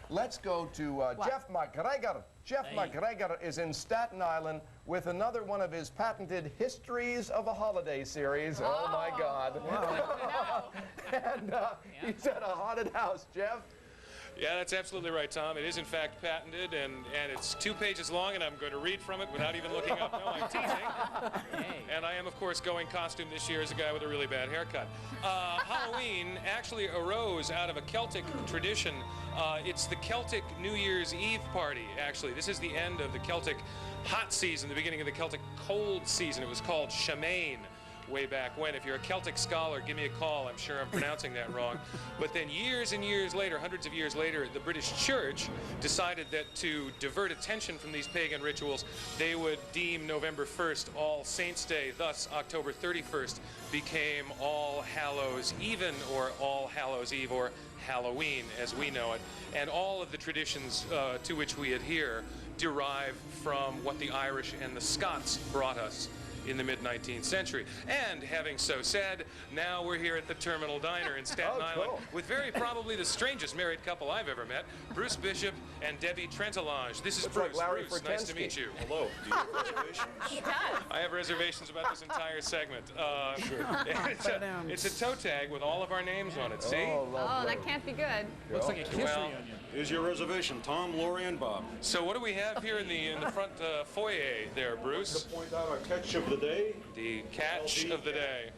let's go to Jeff McGregor. Jeff McGregor is in Staten Island with another one of his patented Histories of a Holiday series. Oh my God. Wow. And he's at a haunted house. Jeff? Yeah, that's absolutely right, Tom. It is, in fact, patented, and it's 2 pages long, and I'm going to read from it without even looking up. No, I'm teasing. And I am, of course, going costume this year as a guy with a really bad haircut. Halloween actually arose out of a Celtic tradition. It's the Celtic New Year's Eve party, actually. This is the end of the Celtic hot season, the beginning of the Celtic cold season. It was called Shamain way back when. If you're a Celtic scholar, give me a call. I'm sure I'm pronouncing that wrong. But then years and years later, hundreds of years later, the British Church decided that to divert attention from these pagan rituals, they would deem November 1st All Saints' Day. Thus, October 31st became All Hallows Even, or All Hallows Eve, or Halloween as we know it. And all of the traditions to which we adhere derive from what the Irish and the Scots brought us in the mid-19th century. And having so said, now we're here at the Terminal Diner in Staten Island with very probably the strangest married couple I've ever met, Bruce Bishop and Debbie Trentelange. This is Bruce. Bruce, nice to meet you. Hello. Do you have reservations? He does. I have reservations about this entire segment. It's a toe tag with all of our names on it, see? Oh, that can't be good. Looks like a kiss reunion. Here's your reservation, Tom, Lori, and Bob. So what do we have here in the front foyer there, Bruce? To point out our catch of the day. The catch of the day.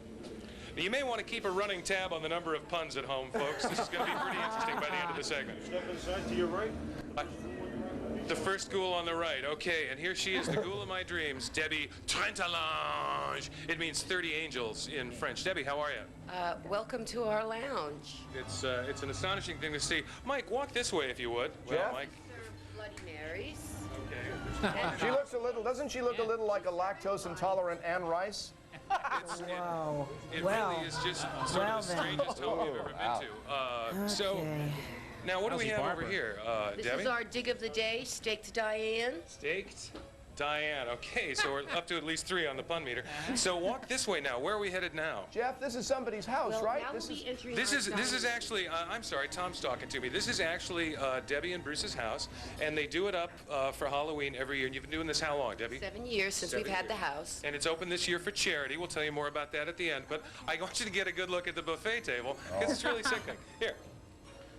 You may want to keep a running tab on the number of puns at home, folks. This is going to be pretty interesting by the end of the segment. Step inside to your right. The first ghoul on the right. Okay, and here she is, the ghoul of my dreams, Debbie Trentelange. It means 30 angels in French. Debbie, how are you? Welcome to our lounge. It's an astonishing thing to see. Mike, walk this way if you would. Jeff? Well, Mike. Bloody Marys. Okay. She looks a little, doesn't she look a little like a lactose intolerant Anne Rice? Wow. It really is just sort of the strangest home you've ever been to. So, now what do we have over here, This Debbie? is our dig of the day, Staked Diane. Staked Diane. Okay, so we're up to at least 3 on the pun meter. So walk this way now. Where are we headed now? Jeff, this is somebody's house, Well, right? now This we'll is be entering This our is dining room. actually, I'm sorry, Tom's talking to me. This is actually Debbie and Bruce's house, and they do it up for Halloween every year. And you've been doing this how long, Debbie? 7 years since 7 we've had the years. house. And it's open this year for charity. We'll tell you more about that at the end. But I want you to get a good look at the buffet table, because it's really sickening. Here,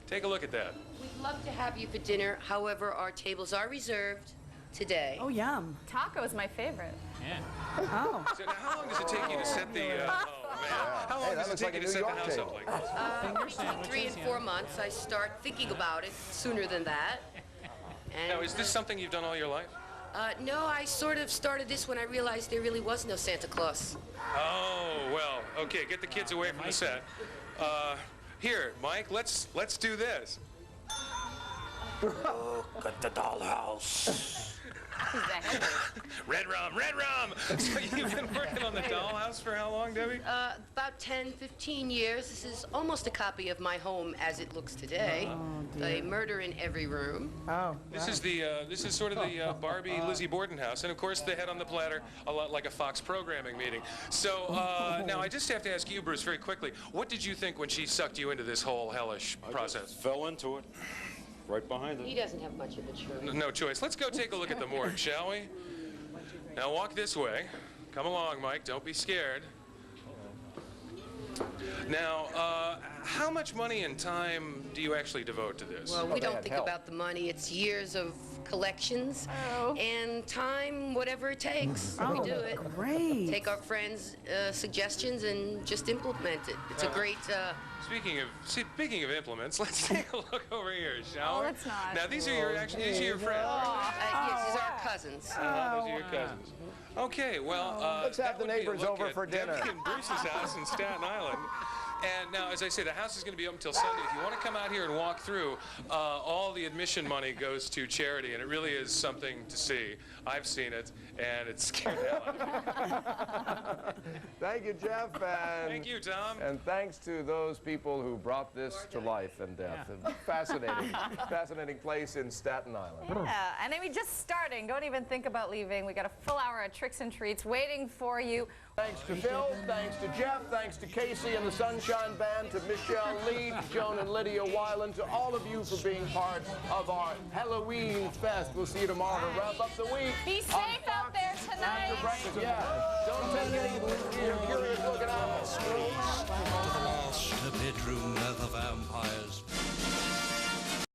take a look at that. We'd love to have you for dinner. However, our tables are reserved today. Oh, yum. Taco is my favorite. Yeah. Oh. So now, how long does it take you to set the? Oh man, how long Hey, that does it looks take like you a to New set the York house table. up like this? Between 3 and 4 months. I start thinking about it sooner than that. And, Now, is this something you've done all your life? no, I sort of started this when I realized there really was no Santa Claus. Oh well, okay. Get the kids away from the set. Here, Mike. Let's do this. Look at the dollhouse. He's a heavy. Red rum, red rum. So you've been working on the dollhouse for how long, Debbie? About 10, 15 years. This is almost a copy of my home as it looks today. The murder in every room. Oh. This is sort of the Barbie Lizzie Borden house, and of course the head on the platter, a lot like a Fox programming meeting. So now I just have to ask you, Bruce, very quickly. What did you think when she sucked you into this whole hellish process? Fell into it. Right behind He it. doesn't have much of a choice. No choice. Let's go take a look at the morgue, shall we? Now walk this way. Come along, Mike. Don't be scared. Now, how much money and time do you actually devote to this? Well, they we don't had think help. about the money. It's years of collections Oh. and time, whatever it takes. We do it. Great. Take our friends' suggestions and just implement it. It's a great. Speaking of implements, let's take a look over here, shall we? Oh, let's not. Now these are your friends. Yes, these are our cousins. Those are your cousins. Okay, well, Let's have that the would be a neighbors look over at for dinner. Debbie and Bruce's house in Staten Island. And now, as I say, the house is going to be open until Sunday. If you want to come out here and walk through, all the admission money goes to charity, and it really is something to see. I've seen it, and it's scared the hell out of me. Thank you, Jeff. And Thank you, Tom. And thanks to those people who brought this to life and death. Fascinating, fascinating place in Staten Island. Yeah, and I mean, just starting. Don't even think about leaving. We got a full hour of tricks and treats waiting for you. Thanks to Phil, thanks to Jeff, thanks to Casey and the Sunshine Band, to Michelle Lee, to Joan and Lydia Weiland, to all of you for being part of our Halloween fest. We'll see you tomorrow to wrap up the week. Be safe out there tonight. After breakfast, yeah. Don't take any curious looking out. The bedroom of the vampires.